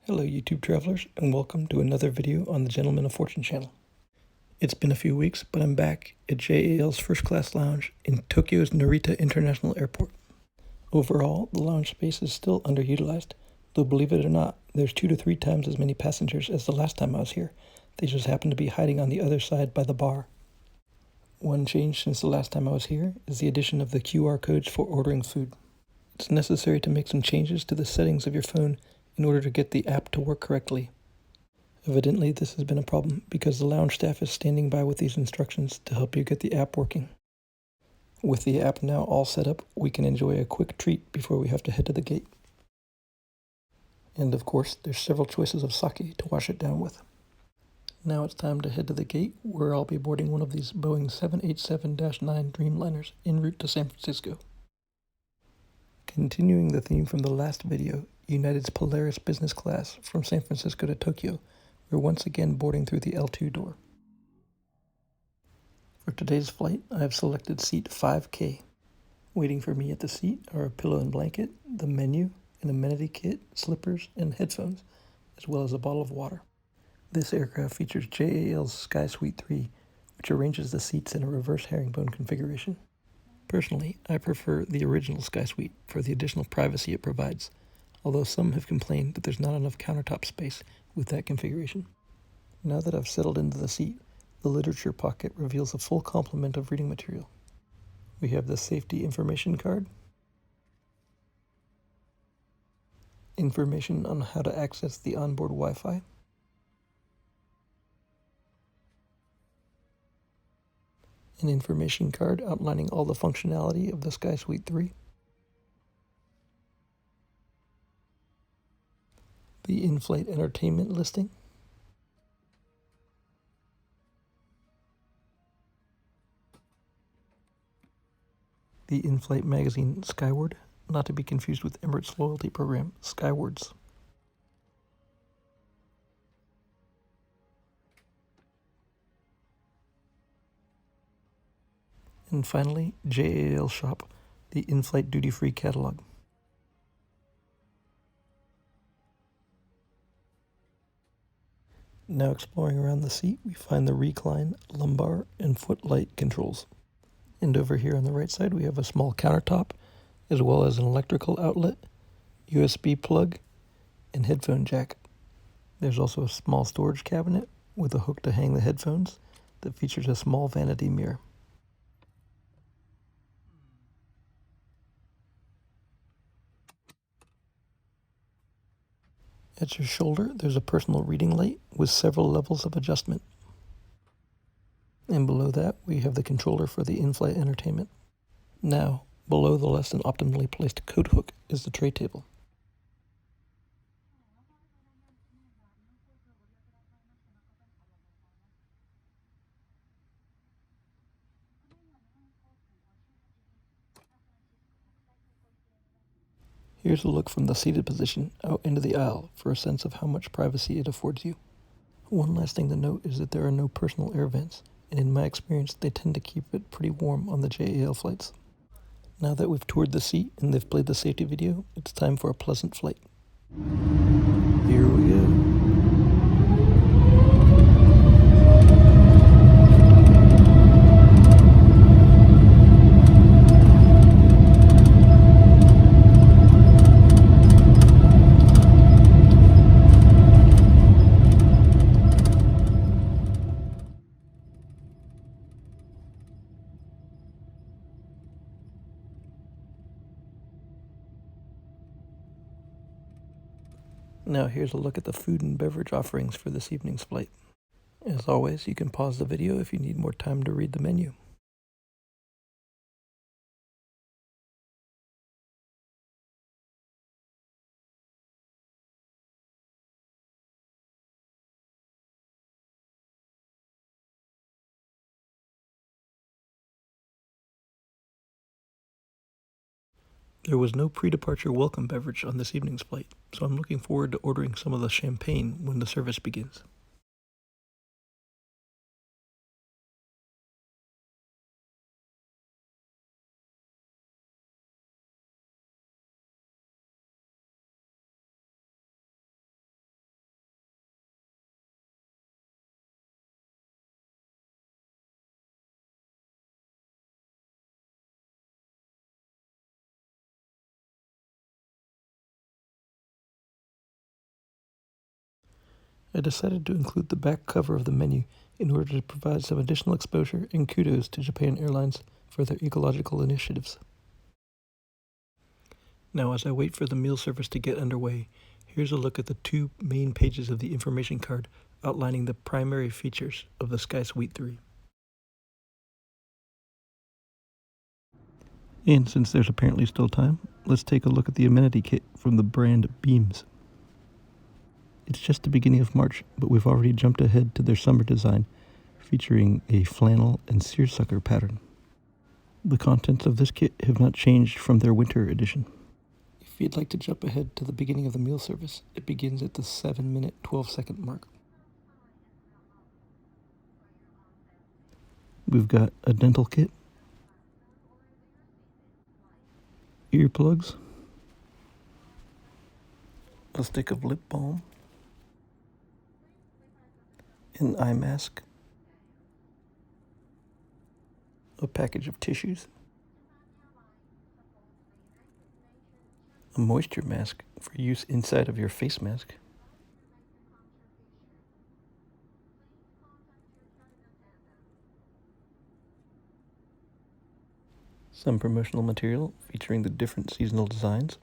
Hello YouTube travelers, and welcome to another video on the Gentleman of Fortune channel. It's been a few weeks, but I'm back at JAL's first class lounge in Tokyo's Narita International Airport. Overall, the lounge space is still underutilized, though believe it or not, there's 2 to 3 times as many passengers as the last time I was here. They just happen to be hiding on the other side by the bar. One change since the last time I was here is the addition of the QR codes for ordering food. It's necessary to make some changes to the settings of your phone in order to get the app to work correctly. Evidently, this has been a problem because the lounge staff is standing by with these instructions to help you get the app working. With the app now all set up, we can enjoy a quick treat before we have to head to the gate. And of course, there's several choices of sake to wash it down with. Now it's time to head to the gate, where I'll be boarding one of these Boeing 787-9 Dreamliners en route to San Francisco. Continuing the theme from the last video, United's Polaris Business Class from San Francisco to Tokyo, we're once again boarding through the L2 door. For today's flight, I have selected seat 5K. Waiting for me at the seat are a pillow and blanket, the menu, an amenity kit, slippers, and headphones, as well as a bottle of water. This aircraft features JAL's Sky Suite 3, which arranges the seats in a reverse herringbone configuration. Personally, I prefer the original Sky Suite for the additional privacy it provides, although some have complained that there's not enough countertop space with that configuration. Now that I've settled into the seat, the literature pocket reveals a full complement of reading material. We have the safety information card, information on how to access the onboard Wi-Fi, an information card outlining all the functionality of the Sky Suite 3, the in-flight entertainment listing, the in-flight magazine Skyward, not to be confused with Emirates' loyalty program, Skywards. And finally, JAL Shop, the in-flight duty-free catalog. Now exploring around the seat, we find the recline, lumbar, and footlight controls. And over here on the right side, we have a small countertop, as well as an electrical outlet, USB plug, and headphone jack. There's also a small storage cabinet with a hook to hang the headphones that features a small vanity mirror. At your shoulder, there's a personal reading light with several levels of adjustment. And below that, we have the controller for the in-flight entertainment. Now, below the less than optimally placed coat hook is the tray table. Here's a look from the seated position out into the aisle for a sense of how much privacy it affords you. One last thing to note is that there are no personal air vents, and in my experience, they tend to keep it pretty warm on the JAL flights. Now that we've toured the seat and they've played the safety video, it's time for a pleasant flight. Here we go. Now here's a look at the food and beverage offerings for this evening's flight. As always, you can pause the video if you need more time to read the menu. There was no pre-departure welcome beverage on this evening's flight, so I'm looking forward to ordering some of the champagne when the service begins. I decided to include the back cover of the menu in order to provide some additional exposure and kudos to Japan Airlines for their ecological initiatives. Now, as I wait for the meal service to get underway, here's a look at the 2 main pages of the information card outlining the primary features of the Sky Suite 3. And since there's apparently still time, let's take a look at the amenity kit from the brand Beams. It's just the beginning of March, but we've already jumped ahead to their summer design, featuring a flannel and seersucker pattern. The contents of this kit have not changed from their winter edition. If you'd like to jump ahead to the beginning of the meal service, it begins at the 7-minute, 12-second mark. We've got a dental kit, earplugs, a stick of lip balm, an eye mask, a package of tissues, a moisture mask for use inside of your face mask, some promotional material featuring the different seasonal designs,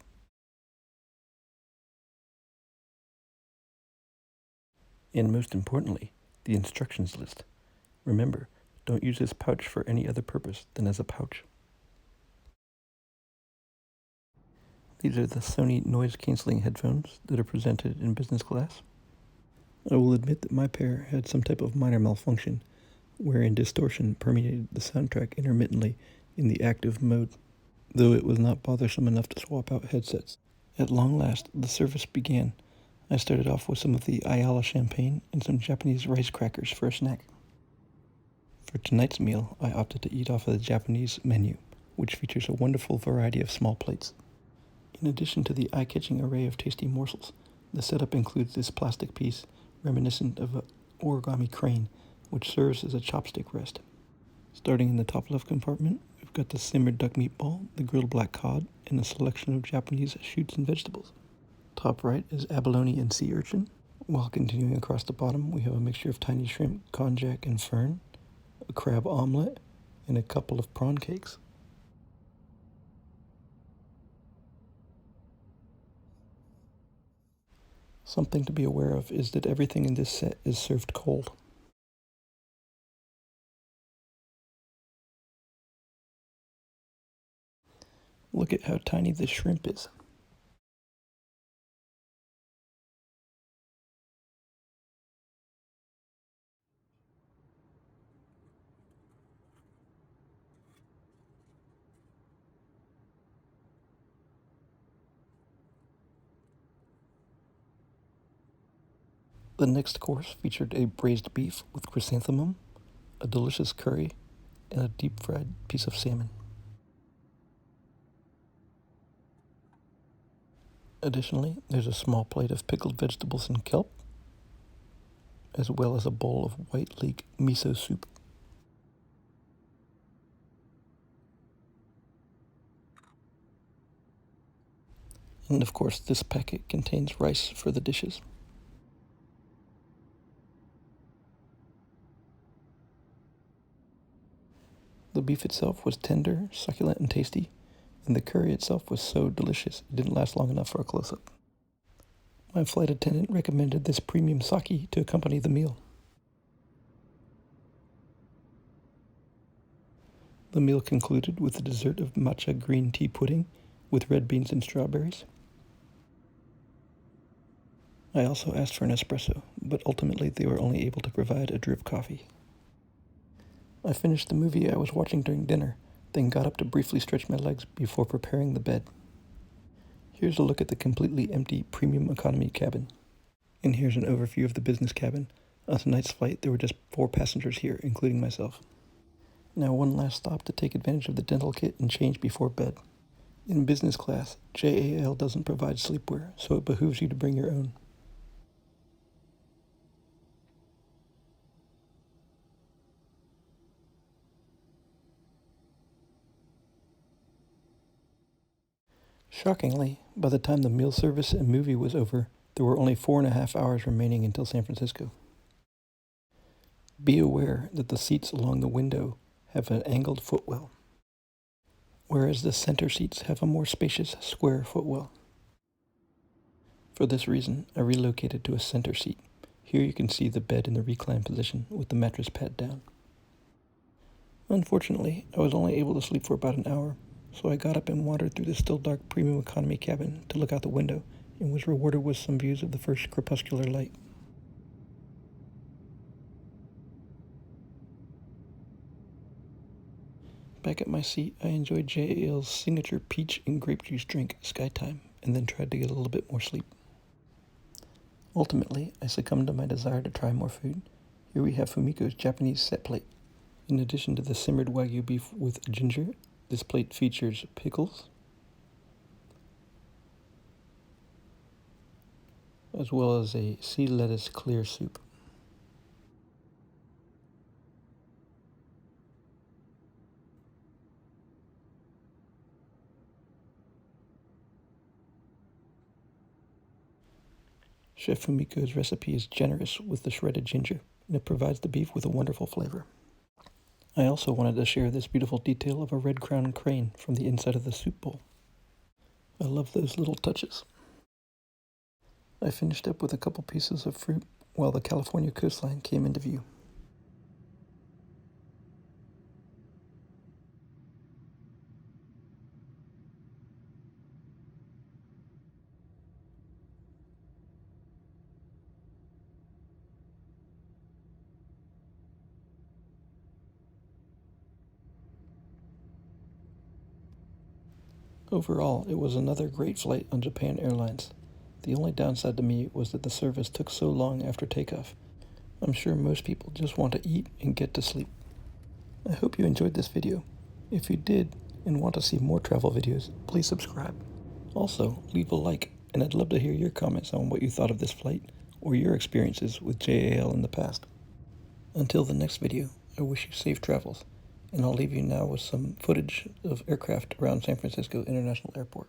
and most importantly, the instructions list. Remember, don't use this pouch for any other purpose than as a pouch. These are the Sony noise-canceling headphones that are presented in business class. I will admit that my pair had some type of minor malfunction, wherein distortion permeated the soundtrack intermittently in the active mode, though it was not bothersome enough to swap out headsets. At long last, the service began. I started off with some of the Ayala champagne and some Japanese rice crackers for a snack. For tonight's meal, I opted to eat off of the Japanese menu, which features a wonderful variety of small plates. In addition to the eye-catching array of tasty morsels, the setup includes this plastic piece reminiscent of an origami crane, which serves as a chopstick rest. Starting in the top left compartment, we've got the simmered duck meatball, the grilled black cod, and a selection of Japanese shoots and vegetables. Top right is abalone and sea urchin. While continuing across the bottom, we have a mixture of tiny shrimp, konjac, and fern, a crab omelet, and a couple of prawn cakes. Something to be aware of is that everything in this set is served cold. Look at how tiny this shrimp is. The next course featured a braised beef with chrysanthemum, a delicious curry, and a deep-fried piece of salmon. Additionally, there's a small plate of pickled vegetables and kelp, as well as a bowl of white leek miso soup. And of course, this packet contains rice for the dishes. The beef itself was tender, succulent, and tasty, and the curry itself was so delicious it didn't last long enough for a close-up. My flight attendant recommended this premium sake to accompany the meal. The meal concluded with the dessert of matcha green tea pudding with red beans and strawberries. I also asked for an espresso, but ultimately they were only able to provide a drip coffee. I finished the movie I was watching during dinner, then got up to briefly stretch my legs before preparing the bed. Here's a look at the completely empty premium economy cabin. And here's an overview of the business cabin. On tonight's flight, there were just 4 passengers here, including myself. Now one last stop to take advantage of the dental kit and change before bed. In business class, JAL doesn't provide sleepwear, so it behooves you to bring your own. Shockingly, by the time the meal service and movie was over, There were only 4.5 hours remaining until San Francisco. Be aware that the seats along the window have an angled footwell, whereas the center seats have a more spacious square footwell. For this reason, I relocated to a center seat. Here you can see the bed in the recline position with the mattress pad down. Unfortunately, I was only able to sleep for about an hour, so I got up and wandered through the still dark premium economy cabin to look out the window and was rewarded with some views of the first crepuscular light. Back at my seat, I enjoyed JAL's signature peach and grape juice drink, Skytime, and then tried to get a little bit more sleep. Ultimately, I succumbed to my desire to try more food. Here we have Fumiko's Japanese set plate. In addition to the simmered Wagyu beef with ginger, this plate features pickles, as well as a sea lettuce clear soup. Chef Fumiko's recipe is generous with the shredded ginger, and it provides the beef with a wonderful flavor. I also wanted to share this beautiful detail of a red-crowned crane from the inside of the soup bowl. I love those little touches. I finished up with a couple pieces of fruit while the California coastline came into view. Overall, it was another great flight on Japan Airlines. The only downside to me was that the service took so long after takeoff. I'm sure most people just want to eat and get to sleep. I hope you enjoyed this video. If you did and want to see more travel videos, please subscribe. Also, leave a like, and I'd love to hear your comments on what you thought of this flight or your experiences with JAL in the past. Until the next video, I wish you safe travels, and I'll leave you now with some footage of aircraft around San Francisco International Airport,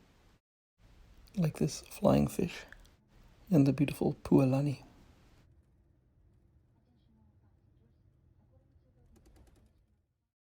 like this flying fish and the beautiful Pualani.